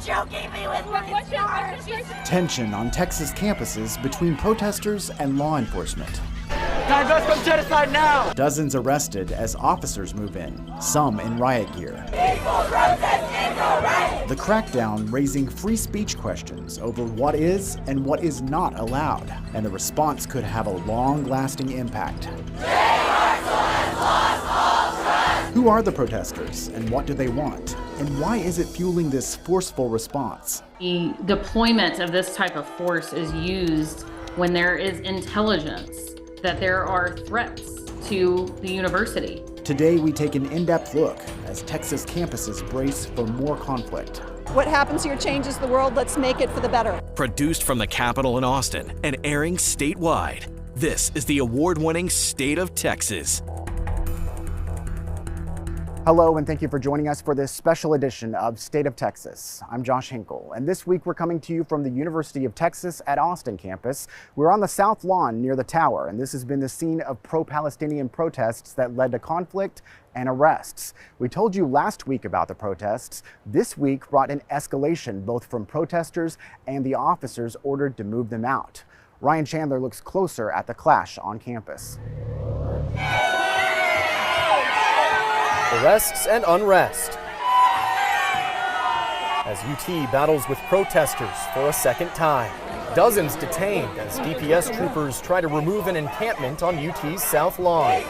choking me with my scars. Tension on Texas campuses between protesters and law enforcement. Divest from genocide now! Dozens arrested as officers move in, some in riot gear. The crackdown raising free speech questions over what is and what is not allowed, and the response could have a long-lasting impact. Who are the protesters and what do they want? And why is it fueling this forceful response? The deployment of this type of force is used when there is intelligence that there are threats to the university. Today we take an in-depth look as Texas campuses brace for more conflict. What happens here changes the world. Let's make it for the better. Produced from the Capitol in Austin and airing statewide, this is the award-winning State of Texas. Hello, and thank you for joining us for this special edition of State of Texas. I'm Josh Hinkle, and this week we're coming to you from the University of Texas at Austin campus. We're on the South Lawn near the tower, and this has been the scene of pro-Palestinian protests that led to conflict and arrests. We told you last week about the protests. This week brought an escalation both from protesters and the officers ordered to move them out. Ryan Chandler looks closer at the clash on campus. Arrests and unrest as UT battles with protesters for a second time. Dozens detained as DPS troopers try to remove an encampment on UT's South Lawn.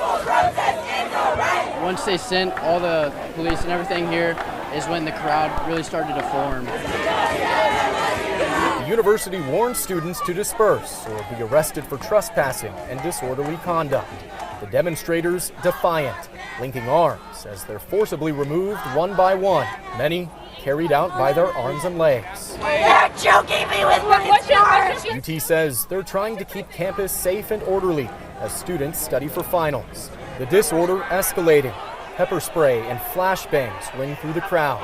Once they sent all the police and everything here is when the crowd really started to form. The university warned students to disperse or be arrested for trespassing and disorderly conduct. The demonstrators defiant, linking arms as they're forcibly removed one by one, many carried out by their arms and legs. They're choking me with my scars. UT says they're trying to keep campus safe and orderly as students study for finals. The disorder escalating. Pepper spray and flashbangs ring through the crowd.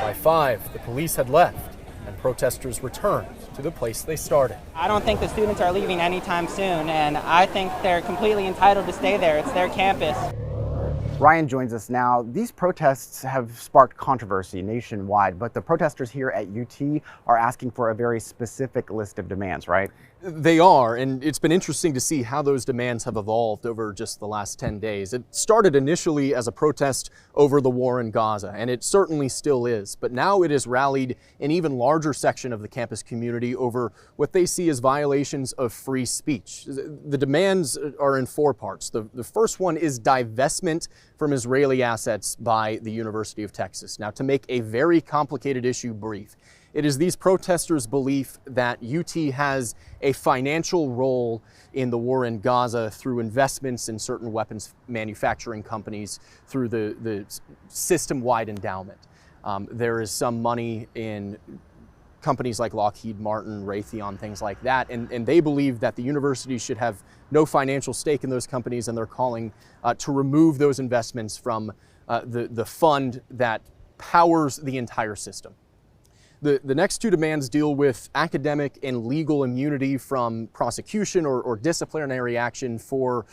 By 5, the police had left and protesters returned to the place they started. I don't think the students are leaving anytime soon, and I think they're completely entitled to stay there. It's their campus. Ryan joins us now. These protests have sparked controversy nationwide, but the protesters here at UT are asking for a very specific list of demands, right? They are, and it's been interesting to see how those demands have evolved over just the last 10 days. It started initially as a protest over the war in Gaza, and it certainly still is, but now it has rallied an even larger section of the campus community over what they see as violations of free speech. The demands are in 4 parts. The first one is divestment from Israeli assets by the University of Texas. Now, to make a very complicated issue brief, it is these protesters' belief that UT has a financial role in the war in Gaza through investments in certain weapons manufacturing companies through the system-wide endowment. There is some money in companies like Lockheed Martin, Raytheon, things like that, and they believe that the university should have no financial stake in those companies, and they're calling to remove those investments from the fund that powers the entire system. The next 2 demands deal with academic and legal immunity from prosecution or disciplinary action for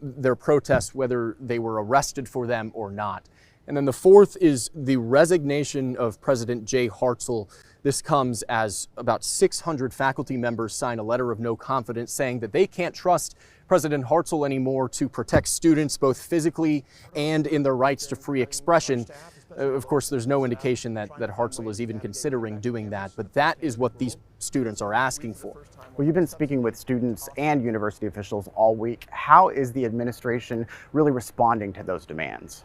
their protests, whether they were arrested for them or not. And then the 4th is the resignation of President Jay Hartzell. This comes as about 600 faculty members sign a letter of no confidence saying that they can't trust President Hartzell anymore to protect students both physically and in their rights to free expression. Of course, there's no indication that Hartzell is even considering doing that, but that is what these students are asking for. Well, you've been speaking with students and university officials all week. How is the administration really responding to those demands?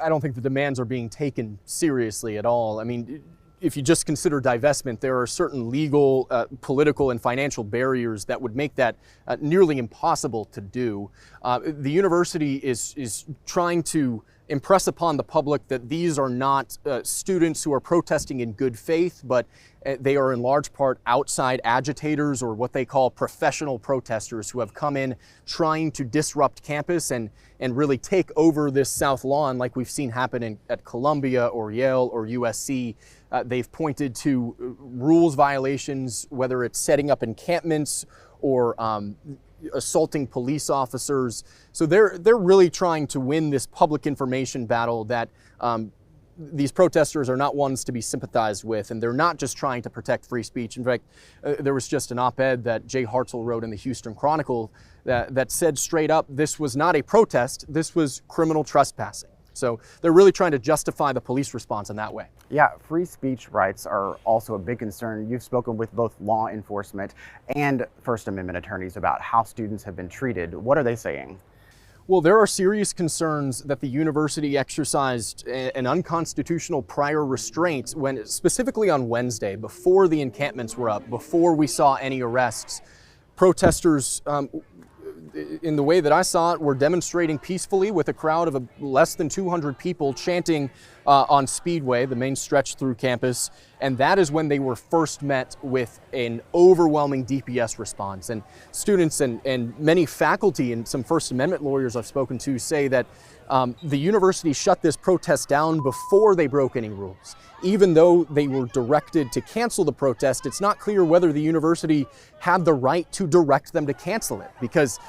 I don't think the demands are being taken seriously at all. I mean, if you just consider divestment, there are certain legal, political, and financial barriers that would make that nearly impossible to do. The university is trying to impress upon the public that these are not students who are protesting in good faith, but they are in large part outside agitators or what they call professional protesters who have come in trying to disrupt campus and really take over this South Lawn like we've seen happen at Columbia or Yale or USC. They've pointed to rules violations, whether it's setting up encampments or assaulting police officers. So they're really trying to win this public information battle that these protesters are not ones to be sympathized with, and they're not just trying to protect free speech. In fact, there was just an op-ed that Jay Hartzell wrote in the Houston Chronicle that said straight up, this was not a protest, this was criminal trespassing. So they're really trying to justify the police response in that way. Yeah, free speech rights are also a big concern. You've spoken with both law enforcement and First Amendment attorneys about how students have been treated. What are they saying? Well, there are serious concerns that the university exercised an unconstitutional prior restraint when, specifically on Wednesday, before the encampments were up, before we saw any arrests. Protesters, in the way that I saw it, were demonstrating peacefully with a crowd of less than 200 people chanting on Speedway, the main stretch through campus. And that is when they were first met with an overwhelming DPS response. And students and many faculty and some First Amendment lawyers I've spoken to say that the university shut this protest down before they broke any rules. Even though they were directed to cancel the protest, it's not clear whether the university had the right to direct them to cancel it, because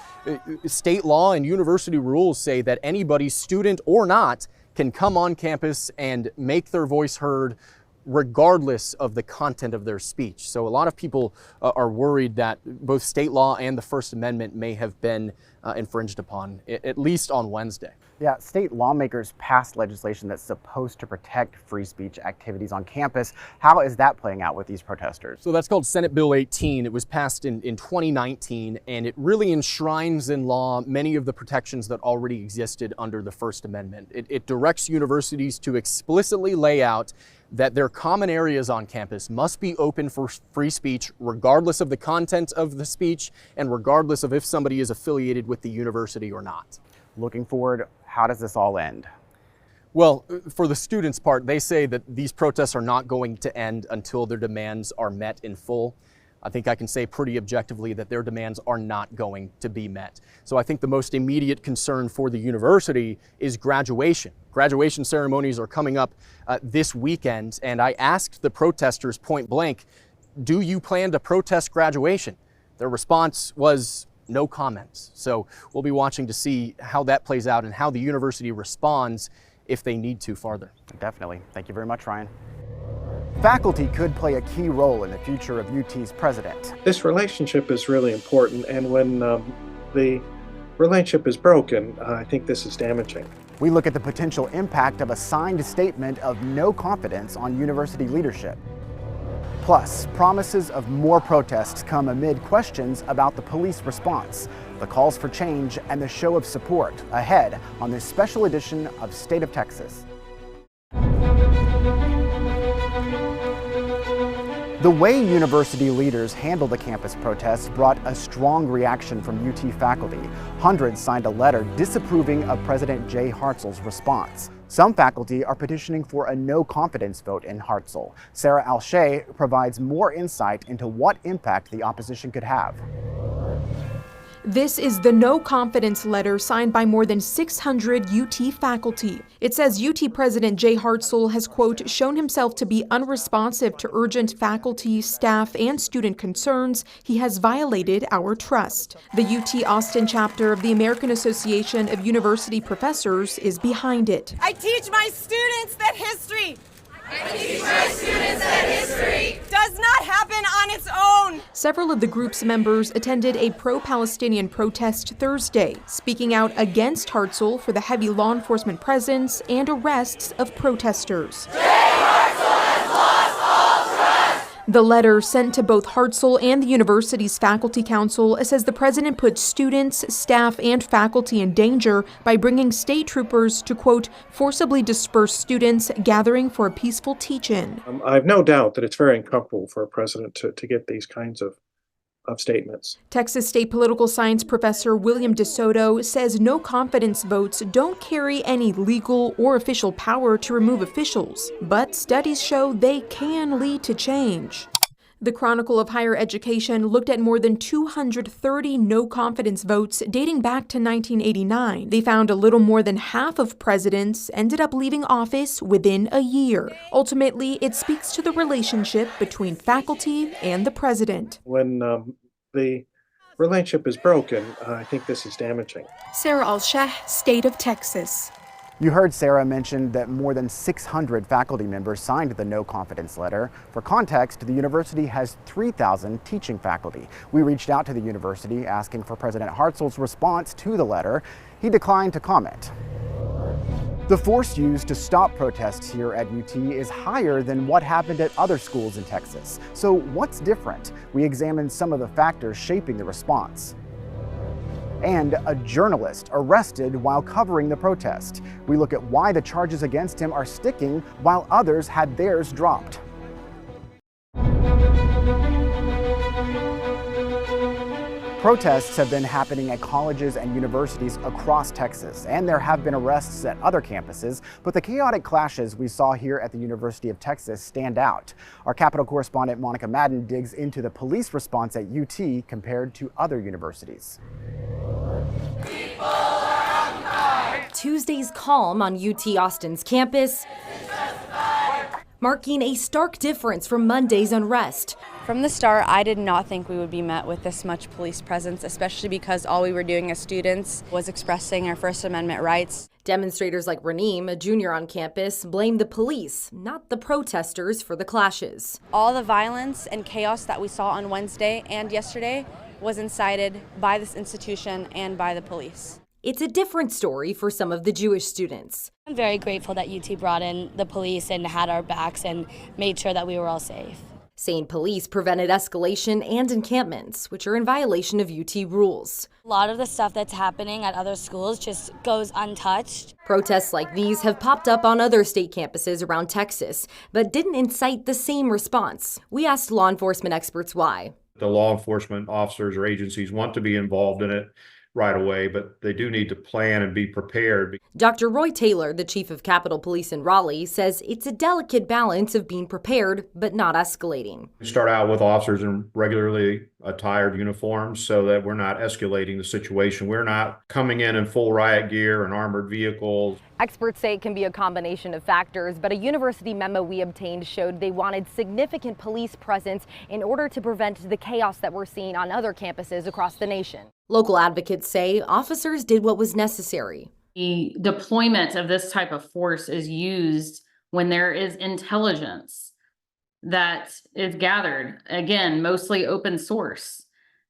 state law and university rules say that anybody, student or not, can come on campus and make their voice heard regardless of the content of their speech. So a lot of people are worried that both state law and the First Amendment may have been infringed upon, at least on Wednesday. Yeah, state lawmakers passed legislation that's supposed to protect free speech activities on campus. How is that playing out with these protesters? So that's called Senate Bill 18. It was passed in 2019, and it really enshrines in law many of the protections that already existed under the First Amendment. It directs universities to explicitly lay out that their common areas on campus must be open for free speech, regardless of the content of the speech and regardless of if somebody is affiliated with the university or not. Looking forward, how does this all end? Well, for the students' part, they say that these protests are not going to end until their demands are met in full. I think I can say pretty objectively that their demands are not going to be met. So I think the most immediate concern for the university is graduation. Graduation ceremonies are coming up this weekend, and I asked the protesters point blank, do you plan to protest graduation? Their response was no comments. So we'll be watching to see how that plays out and how the university responds if they need to farther. Definitely. Thank you very much, Ryan. Faculty could play a key role in the future of UT's president. This relationship is really important, and when the relationship is broken, I think this is damaging. We look at the potential impact of a signed statement of no confidence on university leadership. Plus, promises of more protests come amid questions about the police response, the calls for change, and the show of support ahead on this special edition of State of Texas. The way university leaders handled the campus protests brought a strong reaction from UT faculty. Hundreds signed a letter disapproving of President Jay Hartzell's response. Some faculty are petitioning for a no confidence vote in Hartzell. Sarah Alshay provides more insight into what impact the opposition could have. This is the no confidence letter signed by more than 600 UT faculty. It says UT President Jay Hartzell has, quote, shown himself to be unresponsive to urgent faculty, staff, and student concerns. He has violated our trust. The UT Austin chapter of the American Association of University Professors is behind it. I teach my students that history does not happen on its own. Several of the group's members attended a pro-Palestinian protest Thursday, speaking out against Hartzell for the heavy law enforcement presence and arrests of protesters. The letter sent to both Hartzell and the university's faculty council says the president put students, staff, and faculty in danger by bringing state troopers to, quote, forcibly disperse students gathering for a peaceful teach-in. I have no doubt that it's very uncomfortable for a president to get these kinds of statements. Texas State political science professor William DeSoto says no confidence votes don't carry any legal or official power to remove officials, but studies show they can lead to change. The Chronicle of Higher Education looked at more than 230 no-confidence votes dating back to 1989. They found a little more than half of presidents ended up leaving office within a year. Ultimately, it speaks to the relationship between faculty and the president. When the relationship is broken, I think this is damaging. Sarah Alsheh, State of Texas. You heard Sarah mention that more than 600 faculty members signed the no confidence letter. For context, the university has 3,000 teaching faculty. We reached out to the university asking for President Hartzell's response to the letter. He declined to comment. The force used to stop protests here at UT is higher than what happened at other schools in Texas. So what's different? We examined some of the factors shaping the response. And a journalist arrested while covering the protest. We look at why the charges against him are sticking while others had theirs dropped. Protests have been happening at colleges and universities across Texas, and there have been arrests at other campuses, but the chaotic clashes we saw here at the University of Texas stand out. Our Capitol correspondent Monica Madden digs into the police response at UT compared to other universities. Tuesday's calm on UT Austin's campus, marking a stark difference from Monday's unrest. From the start, I did not think we would be met with this much police presence, especially because all we were doing as students was expressing our First Amendment rights. Demonstrators like Raneem, a junior on campus, blamed the police, not the protesters, for the clashes. All the violence and chaos that we saw on Wednesday and yesterday was incited by this institution and by the police. It's a different story for some of the Jewish students. I'm very grateful that UT brought in the police and had our backs and made sure that we were all safe. Saying police prevented escalation and encampments, which are in violation of UT rules. A lot of the stuff that's happening at other schools just goes untouched. Protests like these have popped up on other state campuses around Texas, but didn't incite the same response. We asked law enforcement experts why. The law enforcement officers or agencies want to be involved in it right away, but they do need to plan and be prepared. Dr. Roy Taylor, the chief of Capitol Police in Raleigh, says it's a delicate balance of being prepared but not escalating. We start out with officers in regularly attired uniforms so that we're not escalating the situation. We're not coming in full riot gear and armored vehicles. Experts say it can be a combination of factors, but a university memo we obtained showed they wanted significant police presence in order to prevent the chaos that we're seeing on other campuses across the nation. Local advocates say officers did what was necessary. The deployment of this type of force is used when there is intelligence that is gathered, again, mostly open source,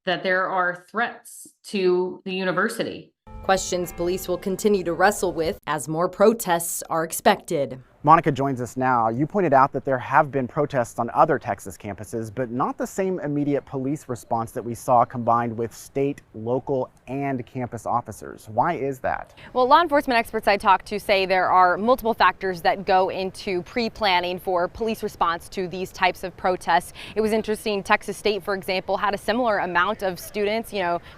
that there are threats to the university. Questions police will continue to wrestle with as more protests are expected. Monica joins us now. You pointed out that there have been protests on other Texas campuses, but not the same immediate police response that we saw combined with state, local, and campus officers. Why is that? Well, law enforcement experts I talked to say there are multiple factors that go into pre-planning for police response to these types of protests. It was interesting, Texas State, for example, had a similar amount of students,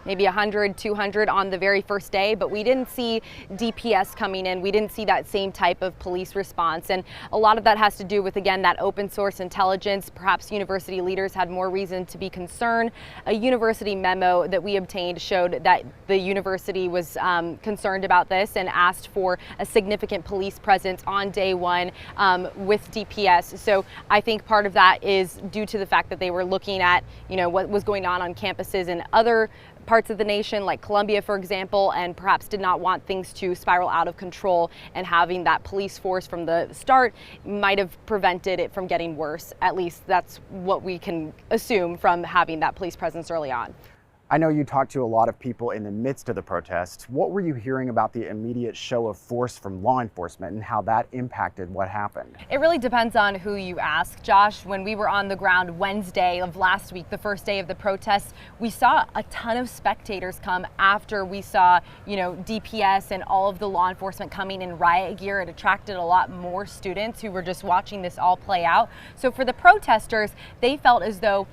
maybe 100, 200 on the very first day, but we didn't see DPS coming in. We didn't see that same type of police response. And a lot of that has to do with, again, that open source intelligence. Perhaps university leaders had more reason to be concerned. A university memo that we obtained showed that the university was concerned about this and asked for a significant police presence on day one with DPS. So I think part of that is due to the fact that they were looking at, what was going on campuses in other parts of the nation, like Columbia, for example, and perhaps did not want things to spiral out of control, and having that police force from the start might have prevented it from getting worse. At least that's what we can assume from having that police presence early on. I know you talked to a lot of people in the midst of the protests. What were you hearing about the immediate show of force from law enforcement and how that impacted what happened? It really depends on who you ask, Josh. When we were on the ground Wednesday of last week, the first day of the protests, we saw a ton of spectators come after we saw, DPS and all of the law enforcement coming in riot gear. It attracted a lot more students who were just watching this all play out. So for the protesters, they felt as though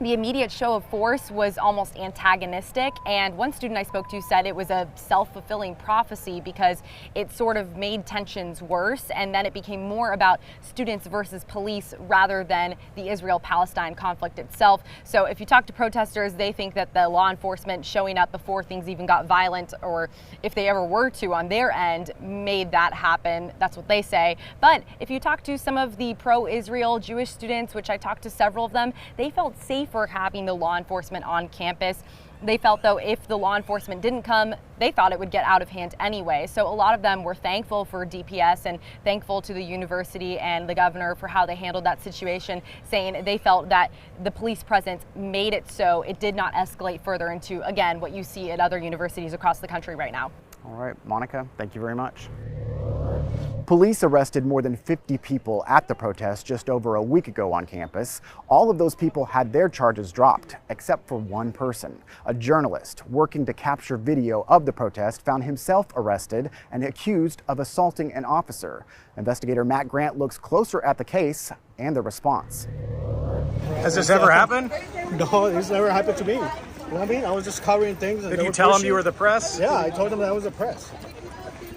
the immediate show of force was almost antagonistic, and one student I spoke to said it was a self-fulfilling prophecy because it sort of made tensions worse, and then it became more about students versus police rather than the Israel-Palestine conflict itself. So if you talk to protesters, they think that the law enforcement showing up before things even got violent, or if they ever were to on their end, made that happen. That's what they say. But if you talk to some of the pro-Israel Jewish students, which I talked to several of them, they felt safe safer having the law enforcement on campus. They felt, though, if the law enforcement didn't come, they thought it would get out of hand anyway. So a lot of them were thankful for DPS and thankful to the university and the governor for how they handled that situation, saying they felt that the police presence made it so it did not escalate further into, again, what you see at other universities across the country right now. All right, Monica, thank you very much. Police arrested more than 50 people at the protest just over a week ago on campus. All of those people had their charges dropped, except for one person. A journalist working to capture video of the protest found himself arrested and accused of assaulting an officer. Investigator Matt Grant looks closer at the case and the response. Has this ever happened? No, it's never happened to me. You know what I mean? I was just covering things. Did you tell him you were the press? Yeah, I told him that I was the press.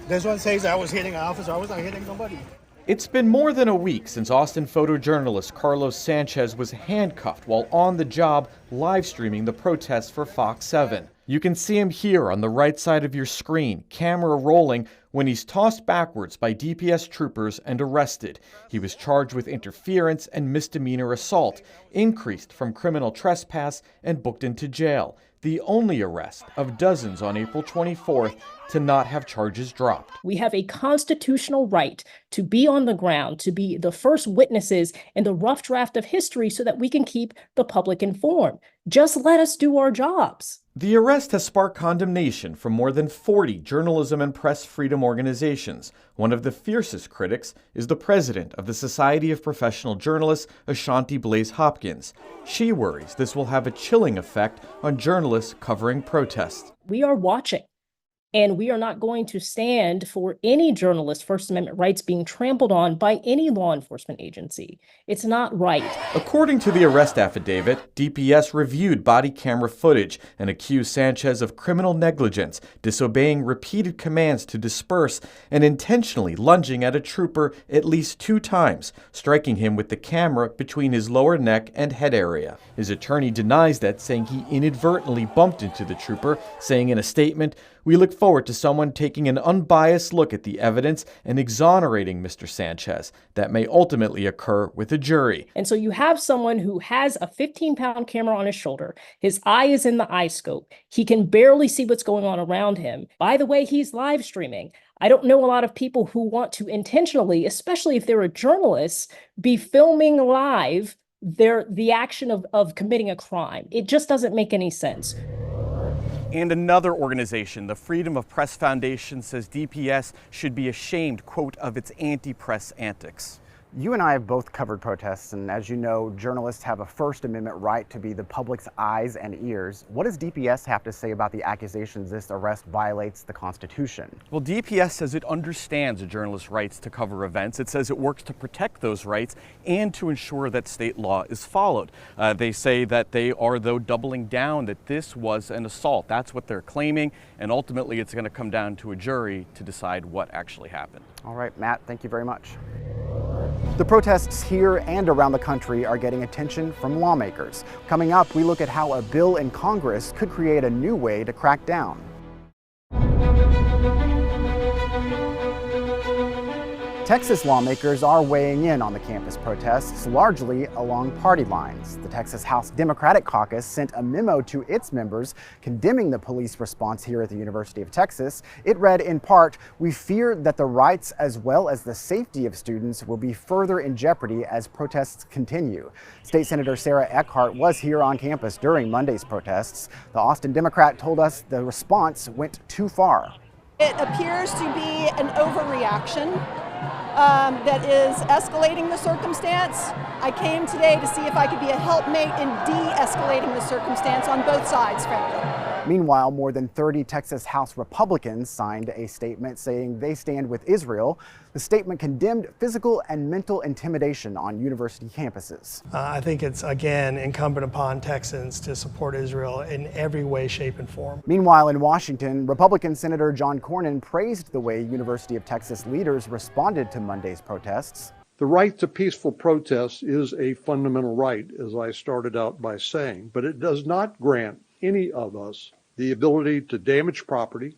This one says I was hitting an officer. I was not hitting nobody. It's been more than a week since Austin photojournalist Carlos Sanchez was handcuffed while on the job live streaming the protests for Fox 7. You can see him here on the right side of your screen, camera rolling, when he's tossed backwards by DPS troopers and arrested. He was charged with interference and misdemeanor assault, increased from criminal trespass and booked into jail. The only arrest of dozens on April 24th to not have charges dropped. We have a constitutional right to be on the ground, to be the first witnesses in the rough draft of history so that we can keep the public informed. Just let us do our jobs. The arrest has sparked condemnation from more than 40 journalism and press freedom organizations. One of the fiercest critics is the president of the Society of Professional Journalists, Ashanti Blaze Hopkins. She worries this will have a chilling effect on journalists covering protests. We are watching. And we are not going to stand for any journalist's First Amendment rights being trampled on by any law enforcement agency. It's not right. According to the arrest affidavit, DPS reviewed body camera footage and accused Sanchez of criminal negligence, disobeying repeated commands to disperse, and intentionally lunging at a trooper at least 2 times, striking him with the camera between his lower neck and head area. His attorney denies that, saying he inadvertently bumped into the trooper, saying in a statement, "We look forward to someone taking an unbiased look at the evidence and exonerating Mr. Sanchez. That may ultimately occur with a jury." And so you have someone who has a 15-pound camera on his shoulder. His eye is in the eye scope. He can barely see what's going on around him. By the way, he's live streaming. I don't know a lot of people who want to intentionally, especially if they're a journalist, be filming live the action of committing a crime. It just doesn't make any sense. And another organization, the Freedom of Press Foundation, says DPS should be ashamed, quote, of its anti-press antics. You and I have both covered protests, and as you know, journalists have a First Amendment right to be the public's eyes and ears. What does DPS have to say about the accusations this arrest violates the Constitution? Well, DPS says it understands a journalist's rights to cover events. It says it works to protect those rights and to ensure that state law is followed. They say that they are, though, doubling down that this was an assault. That's what they're claiming, and ultimately it's going to come down to a jury to decide what actually happened. All right, Matt, thank you very much. The protests here and around the country are getting attention from lawmakers. Coming up, we look at how a bill in Congress could create a new way to crack down. Texas lawmakers are weighing in on the campus protests, largely along party lines. The Texas House Democratic Caucus sent a memo to its members condemning the police response here at the University of Texas. It read in part, "We fear that the rights as well as the safety of students will be further in jeopardy as protests continue." State Senator Sarah Eckhart was here on campus during Monday's protests. The Austin Democrat told us the response went too far. It appears to be an overreaction that is escalating the circumstance. I came today to see if I could be a helpmate in de-escalating the circumstance on both sides, frankly. Meanwhile, more than 30 Texas House Republicans signed a statement saying they stand with Israel. The statement condemned physical and mental intimidation on university campuses. I think it's, again, incumbent upon Texans to support Israel in every way, shape, and form. Meanwhile, in Washington, Republican Senator John Cornyn praised the way University of Texas leaders responded to Monday's protests. The right to peaceful protest is a fundamental right, as I started out by saying, but it does not grant any of us the ability to damage property,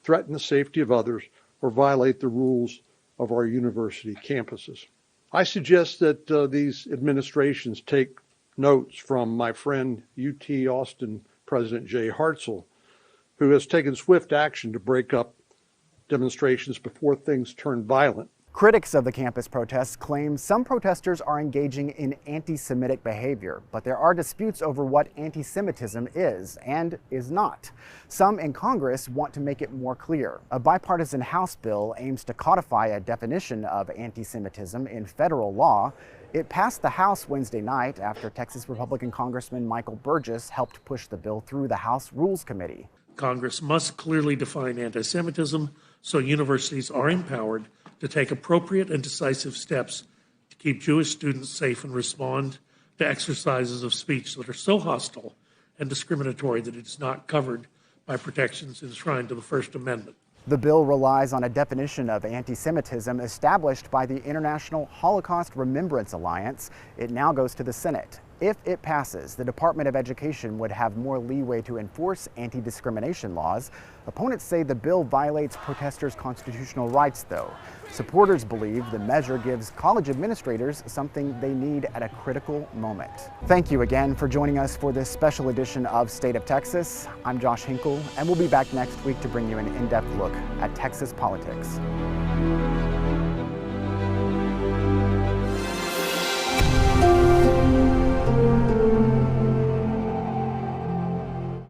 threaten the safety of others, or violate the rules of our university campuses. I suggest that these administrations take notes from my friend UT Austin President Jay Hartzell, who has taken swift action to break up demonstrations before things turn violent. Critics of the campus protests claim some protesters are engaging in anti-Semitic behavior, but there are disputes over what anti-Semitism is and is not. Some in Congress want to make it more clear. A bipartisan House bill aims to codify a definition of anti-Semitism in federal law. It passed the House Wednesday night after Texas Republican Congressman Michael Burgess helped push the bill through the House Rules Committee. Congress must clearly define anti-Semitism so universities are empowered to take appropriate and decisive steps to keep Jewish students safe and respond to exercises of speech that are so hostile and discriminatory that it's not covered by protections enshrined to the First Amendment. The bill relies on a definition of anti-Semitism established by the International Holocaust Remembrance Alliance. It now goes to the Senate. If it passes, the Department of Education would have more leeway to enforce anti-discrimination laws. Opponents say the bill violates protesters' constitutional rights, though. Supporters believe the measure gives college administrators something they need at a critical moment. Thank you again for joining us for this special edition of State of Texas. I'm Josh Hinkle, and we'll be back next week to bring you an in-depth look at Texas politics.